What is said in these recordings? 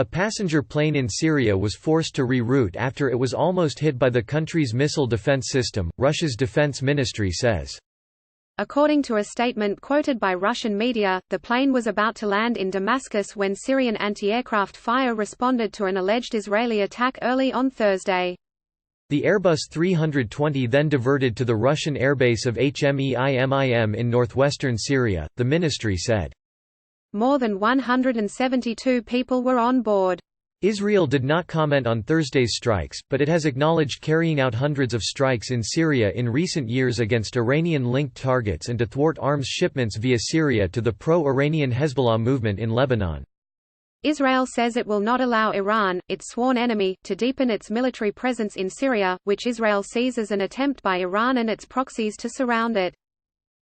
A passenger plane in Syria was forced to reroute after it was almost hit by the country's missile defense system, Russia's defense ministry says. According to a statement quoted by Russian media, the plane was about to land in Damascus when Syrian anti-aircraft fire responded to an alleged Israeli attack early on Thursday. The Airbus 320 then diverted to the Russian airbase of Hmeimim in northwestern Syria, the ministry said. More than 172 people were on board. Israel did not comment on Thursday's strikes, but it has acknowledged carrying out hundreds of strikes in Syria in recent years against Iranian-linked targets and to thwart arms shipments via Syria to the pro-Iranian Hezbollah movement in Lebanon. Israel says it will not allow Iran, its sworn enemy, to deepen its military presence in Syria, which Israel sees as an attempt by Iran and its proxies to surround it.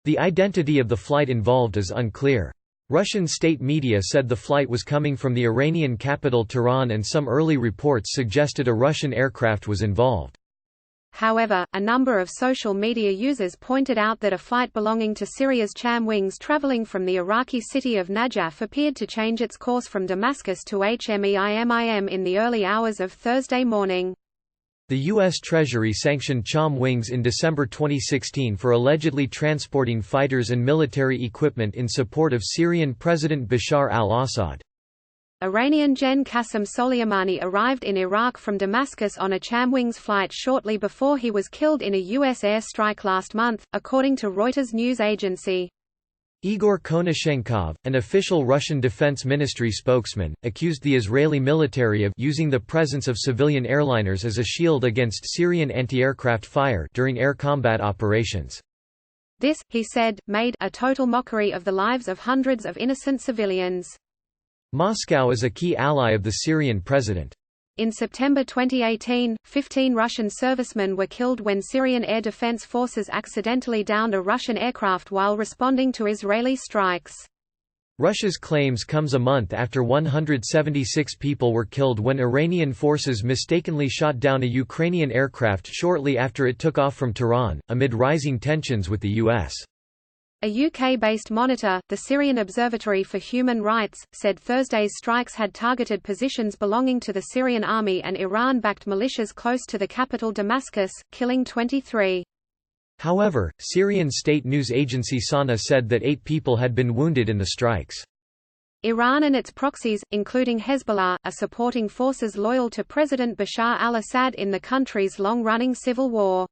The identity of the flight involved is unclear. Russian state media said the flight was coming from the Iranian capital Tehran, and some early reports suggested a Russian aircraft was involved. However, a number of social media users pointed out that a flight belonging to Syria's Cham Wings traveling from the Iraqi city of Najaf appeared to change its course from Damascus to Hmeimim in the early hours of Thursday morning. The U.S. Treasury sanctioned Cham Wings in December 2016 for allegedly transporting fighters and military equipment in support of Syrian President Bashar al-Assad. Iranian Gen Qasem Soleimani arrived in Iraq from Damascus on a Cham Wings flight shortly before he was killed in a U.S. air strike last month, according to Reuters news agency. Igor Konashenkov, an official Russian Defense Ministry spokesman, accused the Israeli military of using the presence of civilian airliners as a shield against Syrian anti-aircraft fire during air combat operations. This, he said, made a total mockery of the lives of hundreds of innocent civilians. Moscow is a key ally of the Syrian president. In September 2018, 15 Russian servicemen were killed when Syrian air defense forces accidentally downed a Russian aircraft while responding to Israeli strikes. Russia's claims comes a month after 176 people were killed when Iranian forces mistakenly shot down a Ukrainian aircraft shortly after it took off from Tehran, amid rising tensions with the U.S. A UK-based monitor, the Syrian Observatory for Human Rights, said Thursday's strikes had targeted positions belonging to the Syrian army and Iran-backed militias close to the capital Damascus, killing 23. However, Syrian state news agency Sana said that 8 people had been wounded in the strikes. Iran and its proxies, including Hezbollah, are supporting forces loyal to President Bashar al-Assad in the country's long-running civil war.